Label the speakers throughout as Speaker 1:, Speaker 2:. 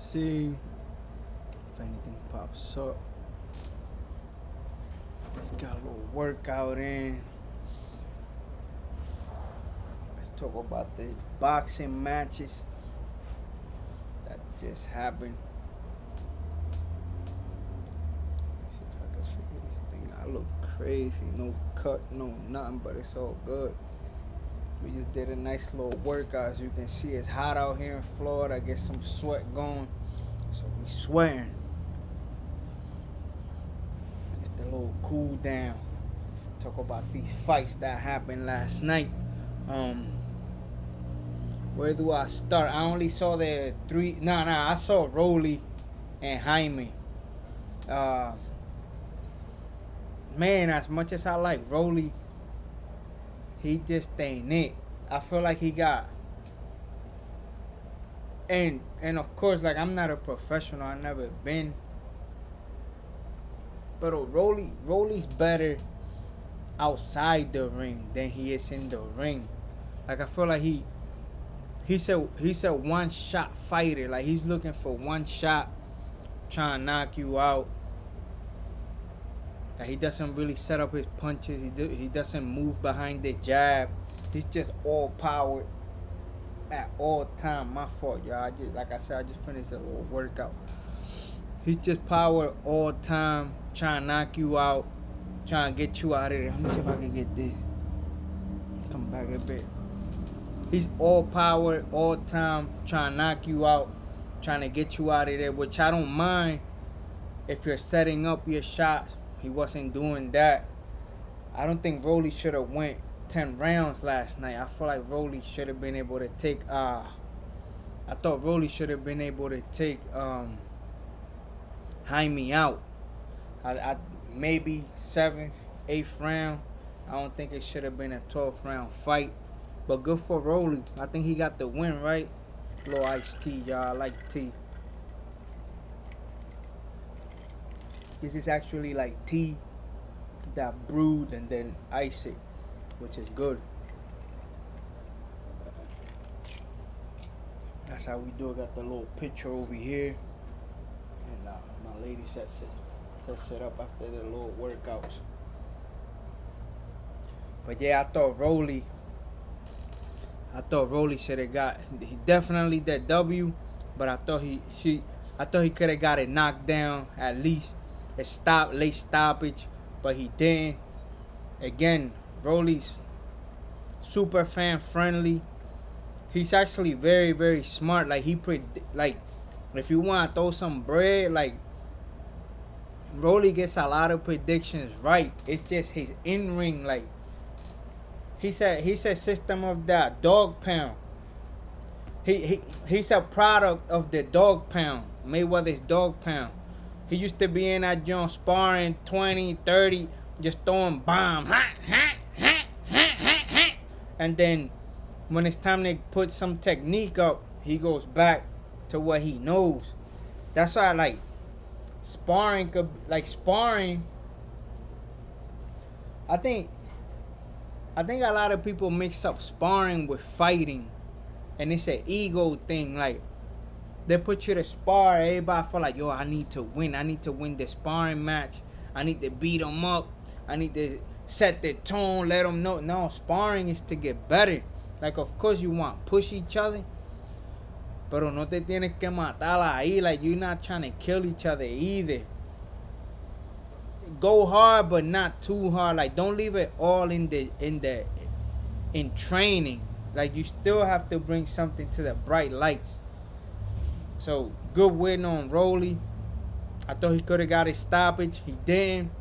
Speaker 1: see if anything pops up. Let's got a little workout in. Let's talk about the boxing matches that just happened. See if I can figure this thing out. I look crazy, no cut, no nothing, but it's all good. We just did a nice little workout. As you can see, it's hot out here in Florida. I get some sweat going, so we sweating. It's the little cool down. Talk about these fights that happened last night. Where do I start? I only saw the three. I saw Rolly and Jaime. Man, as much as I like Rolly, he just ain't it. I feel like he got, and of course, like, I'm not a professional. I never been. But Rolly's better outside the ring than he is in the ring. Like, I feel like he's a one shot fighter. Like, he's looking for one shot, trying to knock you out. Like, he doesn't really set up his punches. He doesn't move behind the jab. He's just all power at all time. My fault, y'all. Like I said, I just finished a little workout. He's just power all time, trying to knock you out, trying to get you out of there. Let me see if I can get this. Come back a bit. He's all power all time, trying to knock you out, trying to get you out of there, which I don't mind if you're setting up your shots. He wasn't doing that. I don't think Rolly should have went 10 rounds last night. I feel like Rolly should have been able to take I thought Rolly should have been able to take Jaime out. I maybe 7th, 8th round. I don't think it should have been a 12th round fight. But good for Rolly. I think he got the win, right? Little iced tea, y'all. I like tea. This is actually like tea that brewed and then ice it, which is good. That's how we do it. Got the little picture over here, and my lady sets it up after the little workouts. But yeah, I thought Rolly should have got. He definitely that W, but I thought he could have got it knocked down at least. Late stoppage, but he didn't. Again, Rolly's super fan friendly. He's actually very, very smart. Like, like, if you want to throw some bread, like, Rolly gets a lot of predictions right. It's just his in-ring, like, he said system of that dog pound. He's a product of the dog pound, Mayweather's dog pound. He used to be in that joint sparring 20, 30, just throwing bombs. And then when it's time to put some technique up, he goes back to what he knows. That's why I like sparring. I think a lot of people mix up sparring with fighting. And it's an ego thing. Like, they put you to spar. Everybody feel like, yo, I need to win. I need to win the sparring match. I need to beat them up. I need to set the tone, let them know. No, sparring is to get better. Like, of course, you want to push each other. Pero no te tienes que matar ahí. Like, you're not trying to kill each other either. Go hard, but not too hard. Like, don't leave it all in training. Like, you still have to bring something to the bright lights. So, good win on Rolly. I thought he could have got his stoppage. He didn't.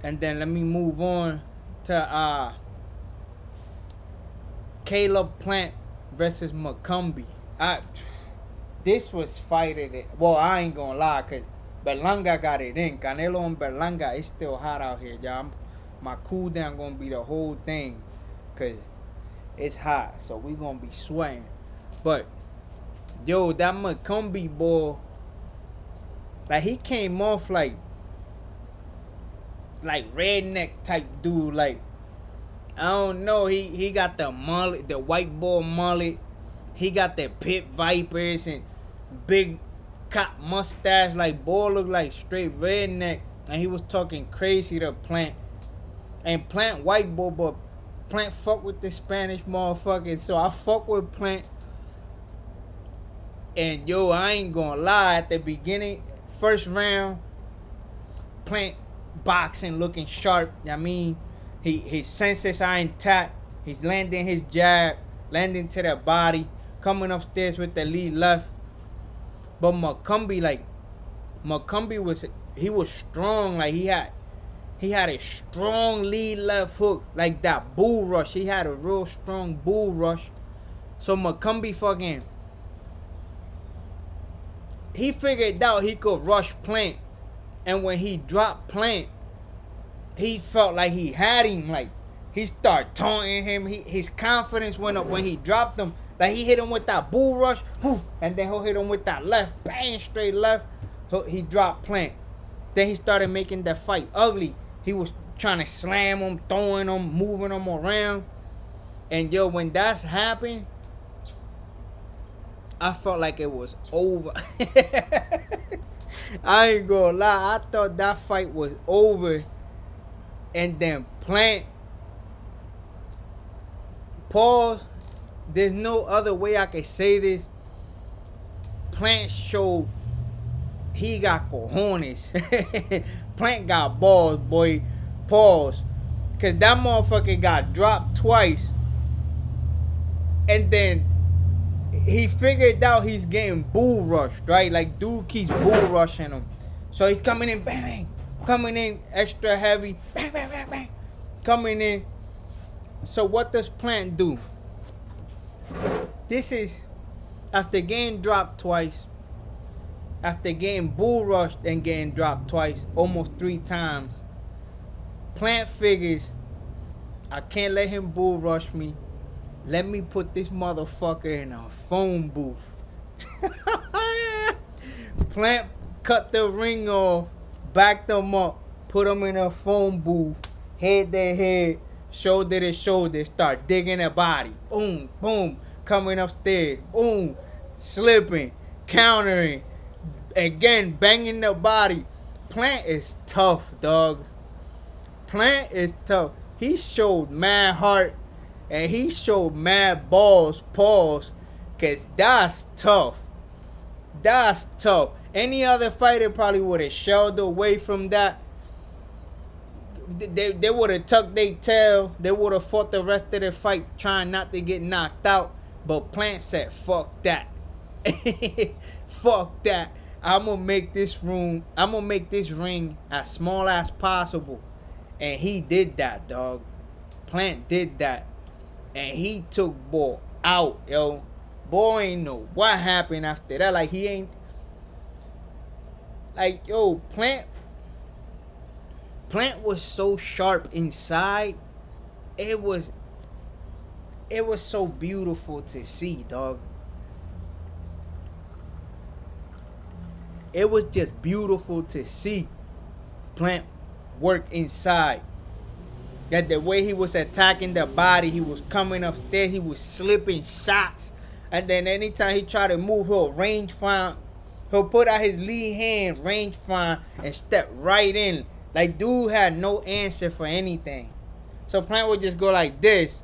Speaker 1: And then let me move on to Caleb Plant versus McCumby. This was fighted. Well, I ain't gonna lie, because Berlanga got it in. Canelo and Berlanga, it's still hot out here, y'all. My cool down gonna be the whole thing, because it's hot. So we gonna be sweating. But yo, that McCumby boy, like, he came off like redneck type dude. Like, I don't know. He got the mullet, the white boy mullet. He got the pit vipers, and big cop mustache, like boy looked like straight redneck, and he was talking crazy to Plant. And Plant white boy, but Plant fuck with the Spanish motherfucker, so I fuck with Plant. And yo, I ain't gonna lie, at the beginning, first round, Plant boxing looking sharp. I mean, his senses are intact. He's landing his jab, landing to the body, coming upstairs with the lead left. But McCumby was strong. Like he had a strong lead left hook, like that bull rush. He had a real strong bull rush. So McCumby he figured out he could rush Plant. And when he dropped Plant, he felt like he had him. Like, he started taunting him. His confidence went up when he dropped him. Like, he hit him with that bull rush. And then he'll hit him with that left. Bang, straight left. He dropped Plant. Then he started making that fight ugly. He was trying to slam him, throwing him, moving him around. And, yo, when that's happened, I felt like it was over. I ain't gonna lie. I thought that fight was over. And then Plant. Pause. There's no other way I can say this. Plant showed he got cojones. Plant got balls, boy. Pause. Because that motherfucker got dropped twice. And then he figured out he's getting bull rushed, right? Like, dude keeps bull rushing him. So he's coming in, bang, bang. Coming in extra heavy, bang, bang, bang, bang. Coming in. So what does Plant do? This is after getting dropped twice. After getting bull rushed and getting dropped twice, almost 3 times. Plant figures, I can't let him bull rush me. Let me put this motherfucker in a phone booth. Plant cut the ring off, backed them up, put them in a phone booth, head to head, shoulder to shoulder, start digging the body. Boom, boom, coming upstairs. Boom, slipping, countering, again, banging the body. Plant is tough, dog. Plant is tough. He showed mad heart. And he showed mad balls, pause, because that's tough. That's tough. Any other fighter probably would have shelled away from that. They would have tucked their tail. They would have fought the rest of the fight trying not to get knocked out. But Plant said, fuck that. Fuck that. I'm going to make this ring as small as possible. And he did that, dog. Plant did that. And he took boy out, yo. Boy ain't know what happened after that. Like, he ain't. Like, yo, Plant was so sharp inside. It was so beautiful to see, dog. It was just beautiful to see Plant work inside. That the way he was attacking the body, he was coming upstairs, he was slipping shots. And then anytime he tried to move, he'll range find. He'll put out his lead hand, range find, and step right in. Like, dude had no answer for anything. So Plant would just go like this.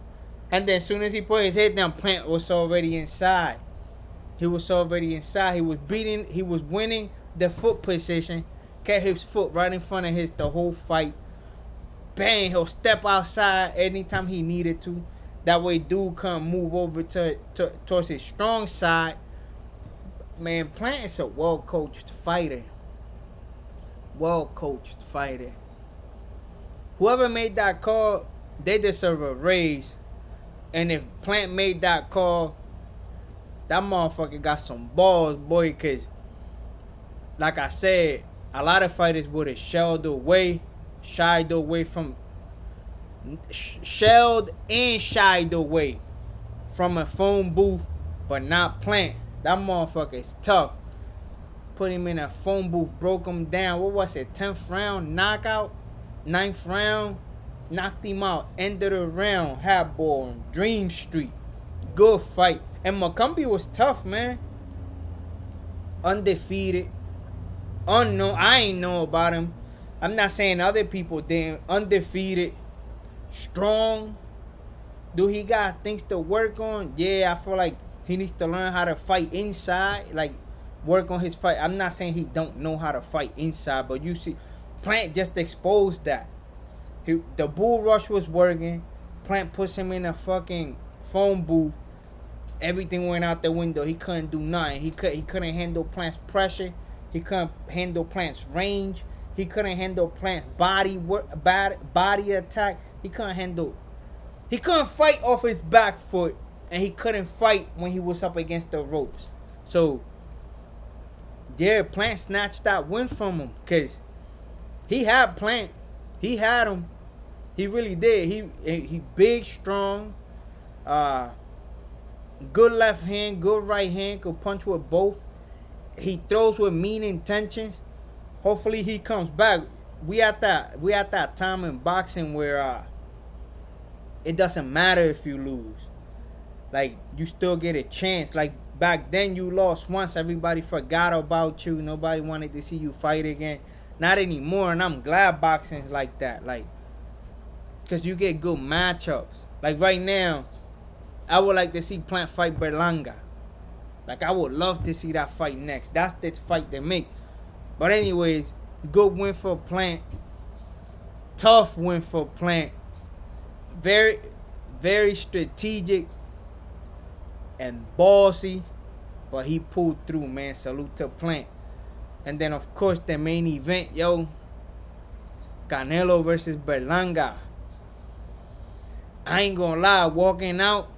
Speaker 1: And then as soon as he put his head down, Plant was already inside. He was already inside. He was winning the foot position. Kept his foot right in front of his the whole fight. Bang, he'll step outside anytime he needed to. That way dude can't move over towards his strong side. Man, Plant is a well-coached fighter. Well-coached fighter. Whoever made that call, they deserve a raise. And if Plant made that call, that motherfucker got some balls, boy. Because, like I said, a lot of fighters would have shied away from a phone booth, but not Plant. That motherfucker is tough. Put him in a phone booth, broke him down. What was it? 10th round knockout, 9th round knocked him out. End of the round, had ball on Dream Street. Good fight. And McCumby was tough, man. undefeated, unknown. I ain't know about him. I'm not saying other people didn't. Undefeated, strong. Do he got things to work on? Yeah, I feel like he needs to learn how to fight inside, like work on his fight. I'm not saying he don't know how to fight inside, but you see, Plant just exposed that. The bull rush was working. Plant puts him in a fucking phone booth. Everything went out the window. He couldn't do nothing. He couldn't handle Plant's pressure. He couldn't handle Plant's range. He couldn't handle Plant's body attack. He couldn't fight off his back foot, and he couldn't fight when he was up against the ropes. So, yeah, Plant snatched that win from him, because he had Plant. He had him. He really did. He big, strong, good left hand, good right hand, could punch with both. He throws with mean intentions. Hopefully he comes back. We at that time in boxing where it doesn't matter if you lose. Like, you still get a chance. Like, back then you lost once, everybody forgot about you. Nobody wanted to see you fight again. Not anymore, and I'm glad boxing's like that. Like, because you get good matchups. Like, right now, I would like to see Plant fight Berlanga. Like, I would love to see that fight next. That's the fight they make. But anyways, good win for Plant. Tough win for Plant. Very, very strategic and ballsy. But he pulled through, man. Salute to Plant. And then, of course, the main event, yo. Canelo versus Berlanga. I ain't gonna lie, walking out,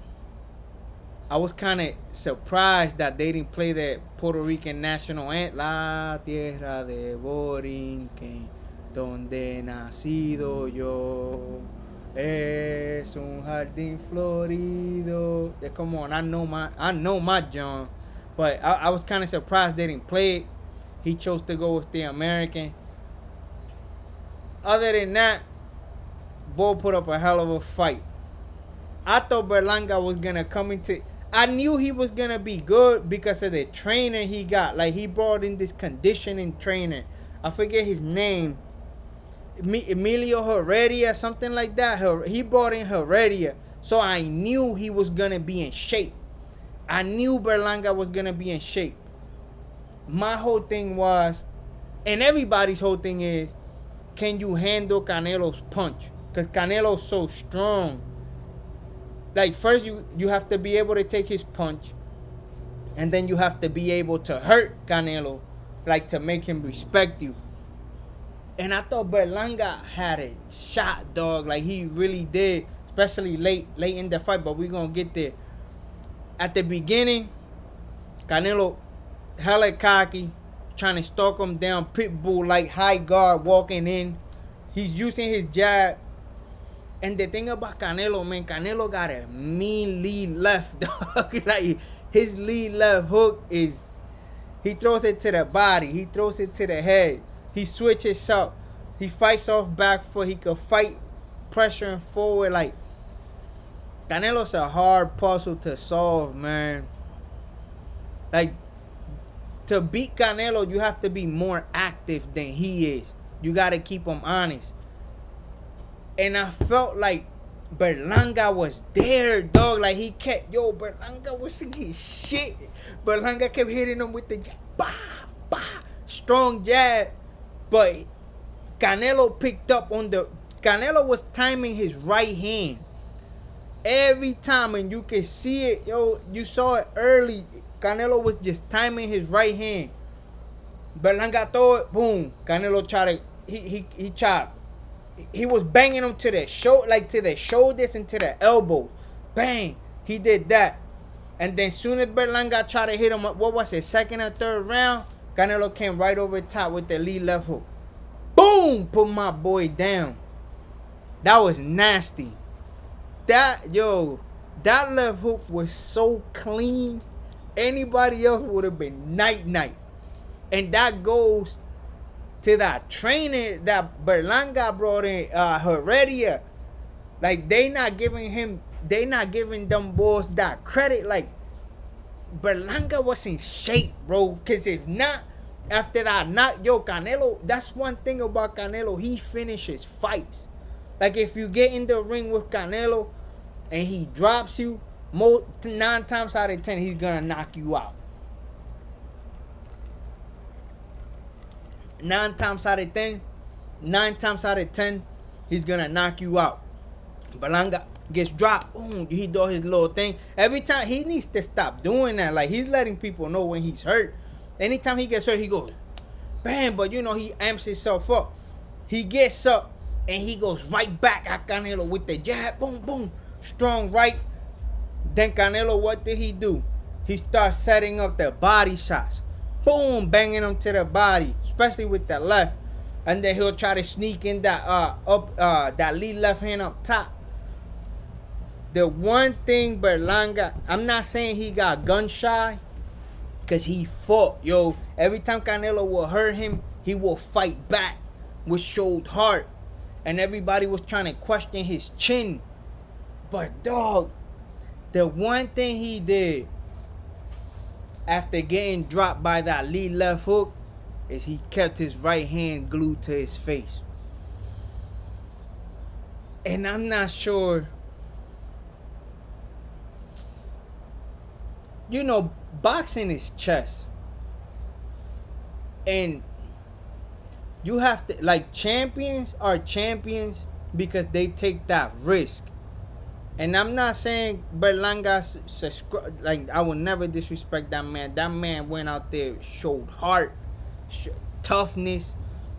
Speaker 1: I was kind of surprised that they didn't play the Puerto Rican national anthem. La tierra de Borinquen, donde nacido yo, es un jardín florido. Yeah, come on, I know my John, but I was kind of surprised they didn't play it. He chose to go with the American. Other than that, Bull put up a hell of a fight. I thought Berlanga was gonna come into. I knew he was gonna be good because of the trainer he got. Like, he brought in this conditioning trainer. I forget his name. Emilio Heredia, something like that. He brought in Heredia, so I knew he was gonna be in shape. I knew Berlanga was gonna be in shape. My whole thing was, and everybody's whole thing is, can you handle Canelo's punch? Because Canelo's so strong. Like, first you have to be able to take his punch, and then you have to be able to hurt Canelo, like, to make him respect you. And I thought Berlanga had a shot, dog. Like, he really did, especially late in the fight, but we're going to get there. At the beginning, Canelo hella cocky, trying to stalk him down, pitbull, like, high guard, walking in. He's using his jab. And the thing about Canelo, man, Canelo got a mean lead left, dog. Like, his lead left hook is, he throws it to the body. He throws it to the head. He switches up. He fights off back foot. He could fight pressuring forward. Like, Canelo's a hard puzzle to solve, man. Like, to beat Canelo, you have to be more active than he is. You got to keep him honest. And I felt like Berlanga was there, dog. Like, he kept, Berlanga was in his shit. Berlanga kept hitting him with the jab. Bah, bah, strong jab. But Canelo picked up on Canelo was timing his right hand. Every time, and you could see it, you saw it early. Canelo was just timing his right hand. Berlanga throw it, boom. Canelo tried to, he chopped. He was banging him to the shoulders and to the elbows. Bang. He did that. And then soon as Berlanga tried to hit him, what was it, second or third round? Canelo came right over the top with the lead left hook. Boom! Put my boy down. That was nasty. That left hook was so clean. Anybody else would have been night. And that goes to that trainer that Berlanga brought in, Heredia. Like, they not giving them boys that credit. Like, Berlanga was in shape, bro. Cause if not, after that knock, yo, Canelo, that's one thing about Canelo. He finishes fights. Like if you get in the ring with Canelo and he drops you, 9 times out of 10, he's gonna knock you out. 9 times out of 10, he's gonna knock you out. Berlanga gets dropped, boom, he does his little thing. Every time, he needs to stop doing that. Like, he's letting people know when he's hurt. Anytime he gets hurt, he goes, bam, but you know, he amps himself up. He gets up, and he goes right back at Canelo with the jab, boom, boom, strong right. Then Canelo, what did he do? He starts setting up the body shots. Boom, banging them to the body, especially with the left. And then he'll try to sneak in that that lead left hand up top. The one thing Berlanga, I'm not saying he got gun shy, because he fought, yo. Every time Canelo will hurt him, he will fight back with showed heart. And everybody was trying to question his chin. But dog, the one thing he did after getting dropped by that lead left hook is he kept his right hand glued to his face. And I'm not sure, you know, boxing is chess. And you have to, like, champions are champions because they take that risk. And I'm not saying Berlanga, like, I will never disrespect that man. That man went out there, showed heart, toughness.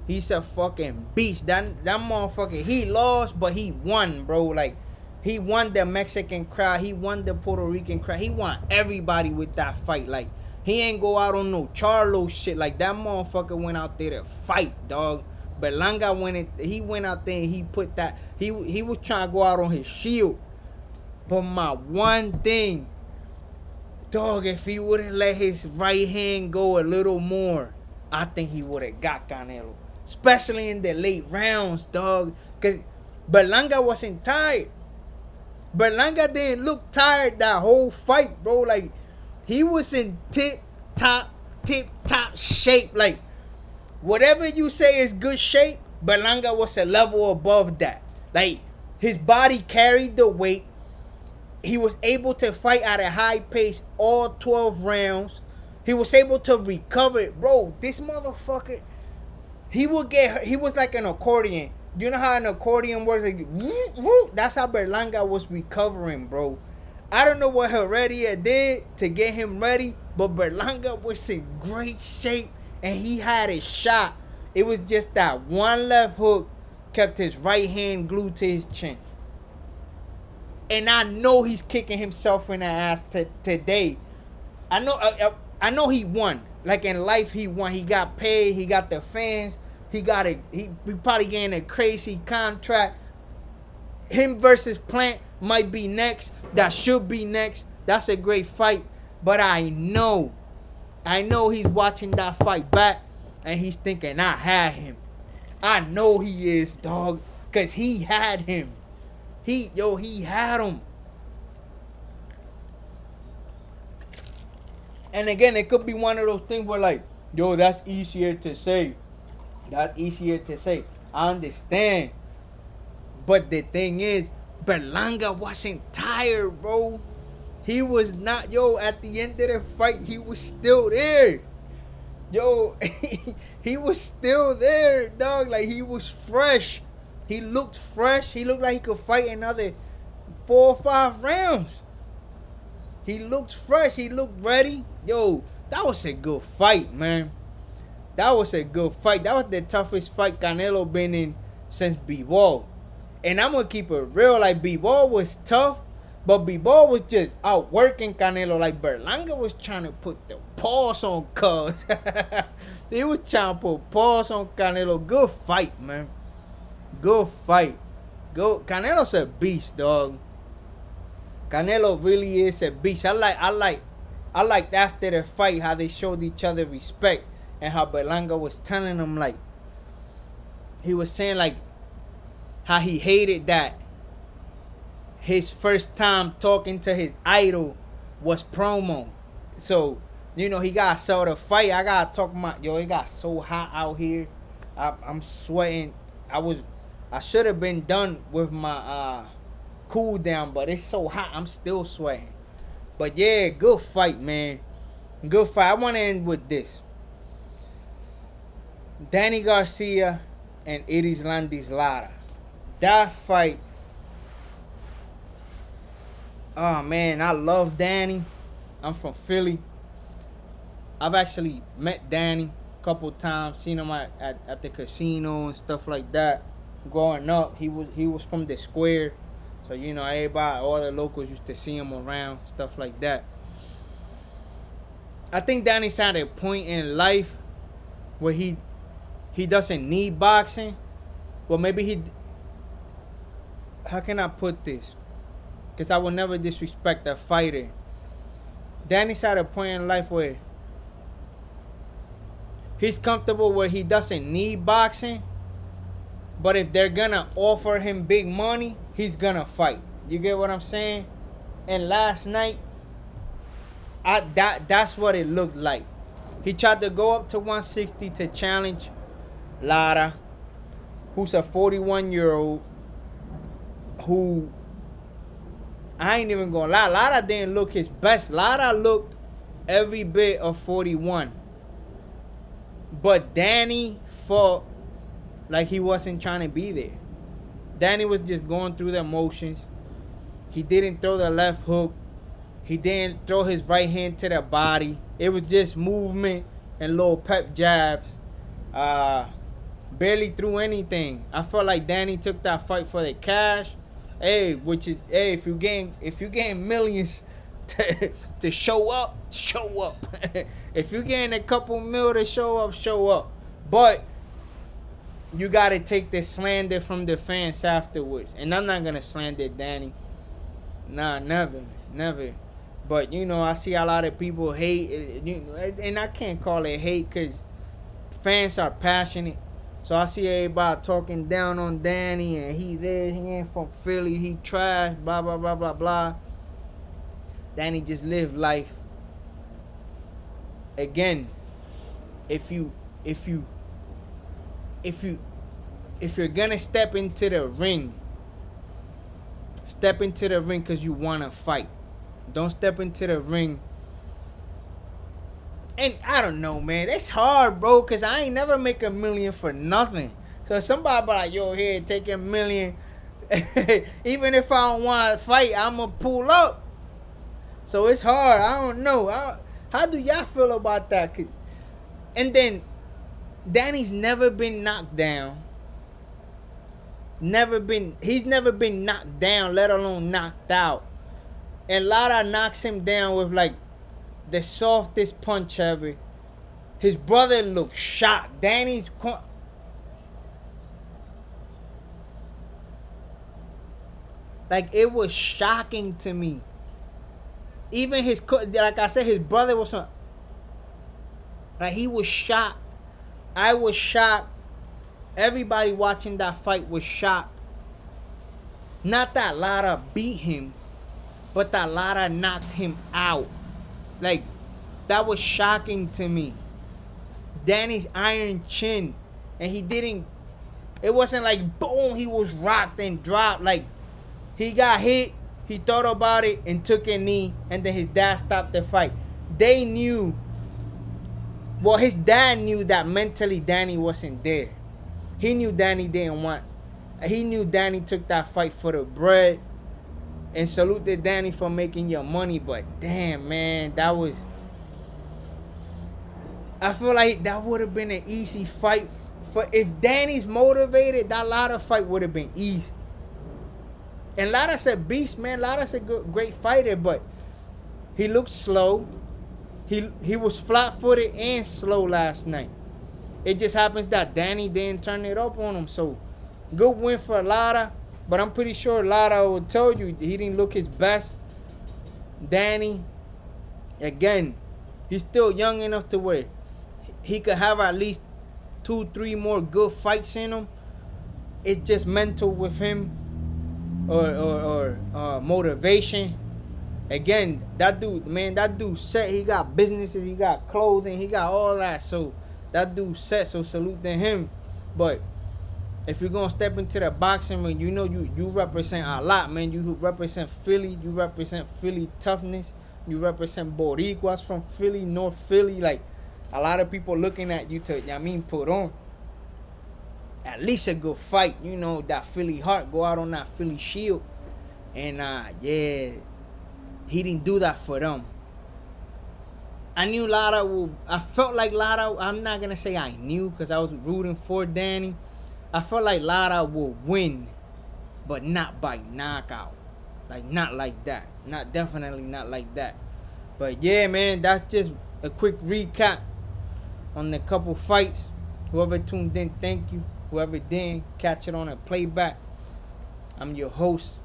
Speaker 1: He's a fucking beast. That motherfucker, he lost, but he won, bro. Like, he won the Mexican crowd. He won the Puerto Rican crowd. He won everybody with that fight. Like, he ain't go out on no Charlo shit. Like, that motherfucker went out there to fight, dog. Berlanga he went out there and he put that, he was trying to go out on his shield. But my one thing, dog, if he would have let his right hand go a little more, I think he would have got Canelo. Especially in the late rounds, dog. Because Berlanga wasn't tired. Berlanga didn't look tired that whole fight, bro. Like, he was in tip-top shape. Like, whatever you say is good shape, Berlanga was a level above that. Like, his body carried the weight. He was able to fight at a high pace all 12 rounds. He was able to recover it. Bro, this motherfucker, he was like an accordion. You know how an accordion works? Like, that's how Berlanga was recovering, bro. I don't know what Heredia did to get him ready, but Berlanga was in great shape and he had a shot. It was just that one left hook kept his right hand glued to his chin. And I know he's kicking himself in the ass today. I know he won. Like, in life, he won. He got paid. He got the fans. He probably getting a crazy contract. Him versus Plant might be next. That should be next. That's a great fight. But I know he's watching that fight back and he's thinking, I had him. I know he is, dog. Because he had him. He had him. And again, it could be one of those things where, like, yo, that's easier to say. I understand. But the thing is, Berlanga wasn't tired, bro. He was not, at the end of the fight, he was still there. He was still there, dog. Like, he was fresh. He looked fresh. He looked like he could fight another 4 or 5 rounds. He looked fresh. He looked ready. That was a good fight, man. That was a good fight. That was the toughest fight Canelo been in since B-Ball. And I'm going to keep it real. Like, B-Ball was tough, but B-Ball was just outworking Canelo. Like, Berlanga was trying to put the pause on Cuz. He was trying to put pause on Canelo. Good fight, man. Good fight. Canelo's a beast, dog. Canelo really is a beast. I liked after the fight how they showed each other respect and how Berlanga was telling him, like, he was saying, like, how he hated that his first time talking to his idol was promo. So, he got to sell the fight. I got to talk about, it got so hot out here. I'm sweating. I should have been done with my cool down, but it's so hot. I'm still sweating. But yeah, good fight, man. Good fight. I want to end with this. Danny Garcia and Erislandi's Lara. That fight. Oh, man, I love Danny. I'm from Philly. I've actually met Danny a couple times, seen him at the casino and stuff like that. Growing up, he was from the square. So, everybody, all the locals used to see him around, stuff like that. I think Danny's at a point in life where he doesn't need boxing. Well, maybe how can I put this? Because I will never disrespect a fighter. Danny's at a point in life where he's comfortable where he doesn't need boxing. But if they're going to offer him big money, he's going to fight. You get what I'm saying? And last night, that's what it looked like. He tried to go up to 160 to challenge Lara, who's a 41-year-old who, I ain't even gonna lie, Lara didn't look his best. Lara looked every bit of 41. But Danny fought like he wasn't trying to be there. Danny was just going through the motions. He didn't throw the left hook. He didn't throw his right hand to the body. It was just movement and little pep jabs. Barely threw anything. I felt like Danny took that fight for the cash. If you gain millions to show up, show up. If you gain a couple mil to show up. But you gotta take the slander from the fans afterwards. And I'm not gonna slander Danny. Nah, never. But I see a lot of people hate, and I can't call it hate because fans are passionate. So I see everybody talking down on Danny, and he ain't from Philly, he trash, blah blah blah blah blah. Danny just lived life. Again, if you're gonna step into the ring because you wanna fight. Don't step into the ring. And I don't know, man. It's hard, bro, because I ain't never make $1 million for nothing. So somebody be like, yo, here, take $1 million. Even if I don't want to fight, I'm going to pull up. So it's hard. I don't know. How do y'all feel about that? And then, Danny's never been knocked down. He's never been knocked down, let alone knocked out. And Lara knocks him down with like the softest punch ever. His brother looked shocked. Danny's like, it was shocking to me. Even like I said, his brother was like, he was shocked. I was shocked. Everybody watching that fight was shocked. Not that Lara beat him, but that Lara knocked him out. Like, that was shocking to me. Danny's iron chin. And it wasn't like, boom, he was rocked and dropped. Like, he got hit, he thought about it, and took a knee. And then his dad stopped the fight. They knew. Well, his dad knew that mentally Danny wasn't there. He knew Danny didn't want. He knew Danny took that fight for the bread. And saluted Danny for making your money. But damn, man, I feel like that would have been an easy fight. If Danny's motivated, that Lara fight would have been easy. And Lara's a beast, man. Lara's a great fighter, but he looked slow. He was flat-footed and slow last night. It just happens that Danny didn't turn it up on him. So, good win for Lara. But I'm pretty sure Lara will tell you he didn't look his best. Danny, again, he's still young enough to where he could have at least 2-3 more good fights in him. It's just mental with him or motivation. Again, that dude set. He got businesses, he got clothing, he got all that. So that dude set. So salute to him. But if you're gonna step into the boxing ring, you know you represent a lot, man. You represent Philly. You represent Philly toughness. You represent Boricuas from Philly, North Philly. Like a lot of people looking at you to, put on at least a good fight. You know, that Philly heart, go out on that Philly shield. And yeah, he didn't do that for them. I knew Lara would. I felt like Lara. I'm not gonna say I knew because I was rooting for Danny. I felt like Lara will win, but not by knockout. Like not like that. Definitely not like that. But yeah, man, that's just a quick recap on the couple fights. Whoever tuned in, thank you. Whoever didn't, catch it on a playback. I'm your host,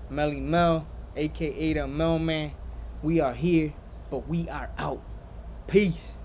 Speaker 1: Melly Mel, aka the Melman. We are here, but we are out. Peace.